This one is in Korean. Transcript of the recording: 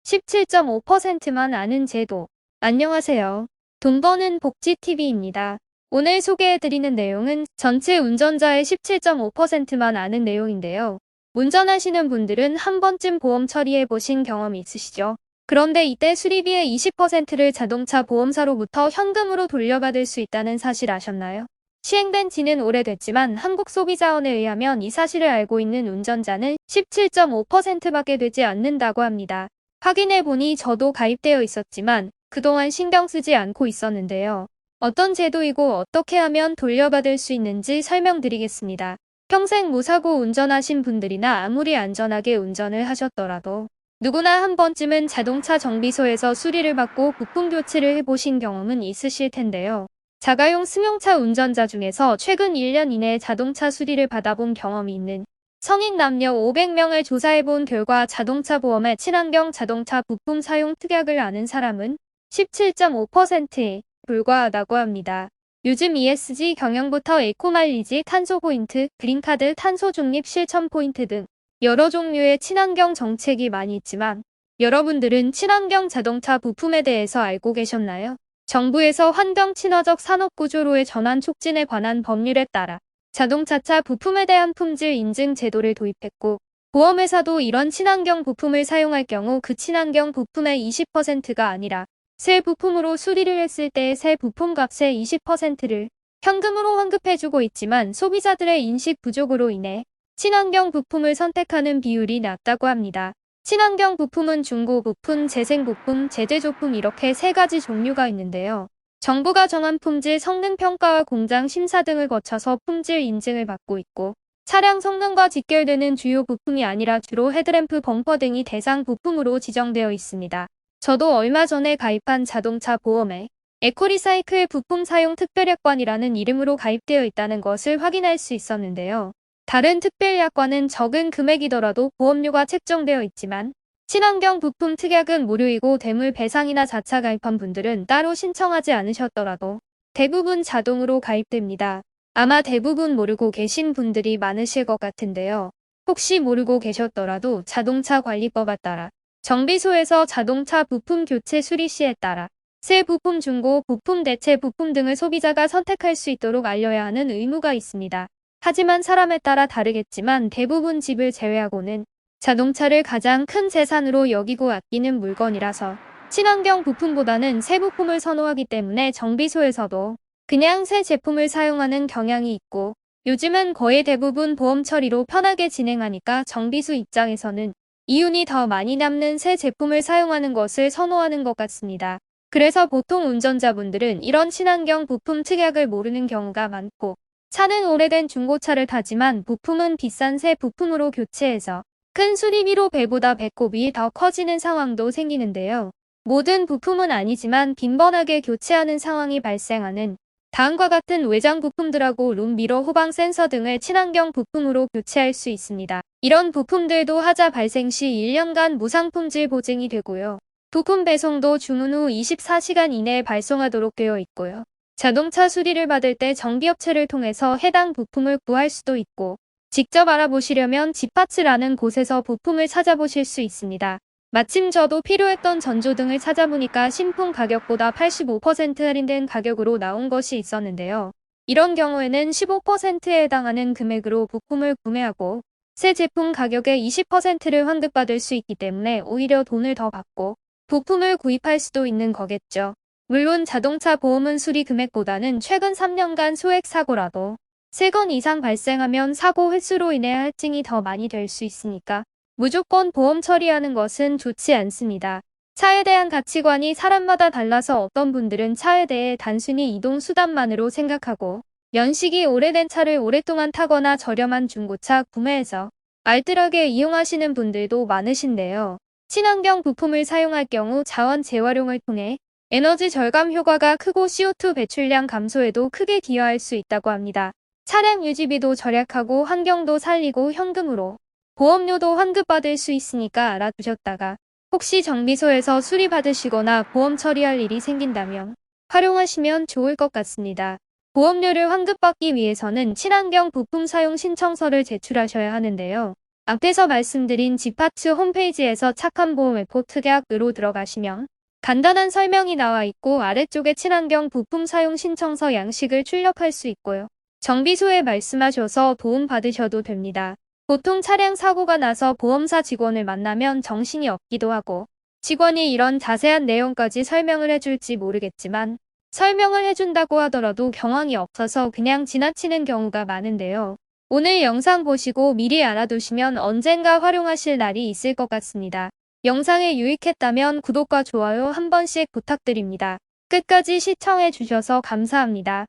17.5%만 아는 제도. 안녕하세요. 돈 버는 복지TV입니다. 오늘 소개해드리는 내용은 전체 운전자의 17.5%만 아는 내용인데요. 운전하시는 분들은 한 번쯤 보험 처리해보신 경험이 있으시죠? 그런데 이때 수리비의 20%를 자동차 보험사로부터 현금으로 돌려받을 수 있다는 사실 아셨나요? 시행된 지는 오래됐지만 한국소비자원에 의하면 이 사실을 알고 있는 운전자는 17.5%밖에 되지 않는다고 합니다. 확인해보니 저도 가입되어 있었지만 그동안 신경 쓰지 않고 있었는데요. 어떤 제도이고 어떻게 하면 돌려받을 수 있는지 설명드리겠습니다. 평생 무사고 운전하신 분들이나 아무리 안전하게 운전을 하셨더라도 누구나 한 번쯤은 자동차 정비소에서 수리를 받고 부품 교체를 해보신 경험은 있으실 텐데요. 자가용 승용차 운전자 중에서 최근 1년 이내에 자동차 수리를 받아본 경험이 있는 성인 남녀 500명을 조사해본 결과 자동차 보험의 친환경 자동차 부품 사용 특약을 아는 사람은 17.5%에 불과하다고 합니다. 요즘 ESG 경영부터 에코마일리지, 탄소포인트, 그린카드, 탄소중립 실천포인트 등 여러 종류의 친환경 정책이 많이 있지만 여러분들은 친환경 자동차 부품에 대해서 알고 계셨나요? 정부에서 환경 친화적 산업 구조로의 전환 촉진에 관한 법률에 따라 자동차차 부품에 대한 품질 인증 제도를 도입했고 보험회사도 이런 친환경 부품을 사용할 경우 그 친환경 부품의 20%가 아니라 새 부품으로 수리를 했을 때의 새 부품값의 20%를 현금으로 환급해주고 있지만 소비자들의 인식 부족으로 인해 친환경 부품을 선택하는 비율이 낮다고 합니다. 친환경 부품은 중고 부품, 재생 부품, 제재조품 이렇게 세 가지 종류가 있는데요. 정부가 정한 품질 성능 평가와 공장 심사 등을 거쳐서 품질 인증을 받고 있고 차량 성능과 직결되는 주요 부품이 아니라 주로 헤드램프, 범퍼 등이 대상 부품으로 지정되어 있습니다. 저도 얼마 전에 가입한 자동차 보험에 에코리사이클 부품 사용 특별약관이라는 이름으로 가입되어 있다는 것을 확인할 수 있었는데요. 다른 특별약관은 적은 금액이더라도 보험료가 책정되어 있지만 친환경 부품 특약은 무료이고 대물 배상이나 자차 가입한 분들은 따로 신청하지 않으셨더라도 대부분 자동으로 가입됩니다. 아마 대부분 모르고 계신 분들이 많으실 것 같은데요. 혹시 모르고 계셨더라도 자동차 관리법에 따라 정비소에서 자동차 부품 교체 수리 시에 따라 새 부품, 중고, 부품, 대체 부품 등을 소비자가 선택할 수 있도록 알려야 하는 의무가 있습니다. 하지만 사람에 따라 다르겠지만 대부분 집을 제외하고는 자동차를 가장 큰 재산으로 여기고 아끼는 물건이라서 친환경 부품보다는 새 부품을 선호하기 때문에 정비소에서도 그냥 새 제품을 사용하는 경향이 있고 요즘은 거의 대부분 보험 처리로 편하게 진행하니까 정비소 입장에서는 이윤이 더 많이 남는 새 제품을 사용하는 것을 선호하는 것 같습니다. 그래서 보통 운전자분들은 이런 친환경 부품 특약을 모르는 경우가 많고 차는 오래된 중고차를 타지만 부품은 비싼 새 부품으로 교체해서 큰 수리비로 배보다 배꼽이 더 커지는 상황도 생기는데요. 모든 부품은 아니지만 빈번하게 교체하는 상황이 발생하는 다음과 같은 외장 부품들하고 룸미러, 후방 센서 등을 친환경 부품으로 교체할 수 있습니다. 이런 부품들도 하자 발생 시 1년간 무상 품질 보증이 되고요. 부품 배송도 주문 후 24시간 이내에 발송하도록 되어 있고요. 자동차 수리를 받을 때 정비업체를 통해서 해당 부품을 구할 수도 있고 직접 알아보시려면 지파츠라는 곳에서 부품을 찾아보실 수 있습니다. 마침 저도 필요했던 전조등을 찾아보니까 신품 가격보다 85% 할인된 가격으로 나온 것이 있었는데요. 이런 경우에는 15%에 해당하는 금액으로 부품을 구매하고 새 제품 가격의 20%를 환급받을 수 있기 때문에 오히려 돈을 더 받고 부품을 구입할 수도 있는 거겠죠. 물론 자동차 보험은 수리 금액보다는 최근 3년간 소액 사고라도 3건 이상 발생하면 사고 횟수로 인해 할증이 더 많이 될 수 있으니까 무조건 보험 처리하는 것은 좋지 않습니다. 차에 대한 가치관이 사람마다 달라서 어떤 분들은 차에 대해 단순히 이동 수단만으로 생각하고 연식이 오래된 차를 오랫동안 타거나 저렴한 중고차 구매해서 알뜰하게 이용하시는 분들도 많으신데요. 친환경 부품을 사용할 경우 자원 재활용을 통해 에너지 절감 효과가 크고 CO2 배출량 감소에도 크게 기여할 수 있다고 합니다. 차량 유지비도 절약하고 환경도 살리고 현금으로 보험료도 환급받을 수 있으니까 알아두셨다가 혹시 정비소에서 수리받으시거나 보험 처리할 일이 생긴다면 활용하시면 좋을 것 같습니다. 보험료를 환급받기 위해서는 친환경 부품 사용 신청서를 제출하셔야 하는데요. 앞에서 말씀드린 지파츠 홈페이지에서 착한 보험 웨포 특약으로 들어가시면 간단한 설명이 나와 있고 아래쪽에 친환경 부품 사용 신청서 양식을 출력할 수 있고요. 정비소에 말씀하셔서 도움 받으셔도 됩니다. 보통 차량 사고가 나서 보험사 직원을 만나면 정신이 없기도 하고 직원이 이런 자세한 내용까지 설명을 해줄지 모르겠지만 설명을 해준다고 하더라도 경황이 없어서 그냥 지나치는 경우가 많은데요. 오늘 영상 보시고 미리 알아두시면 언젠가 활용하실 날이 있을 것 같습니다. 영상이 유익했다면 구독과 좋아요 한 번씩 부탁드립니다. 끝까지 시청해 주셔서 감사합니다.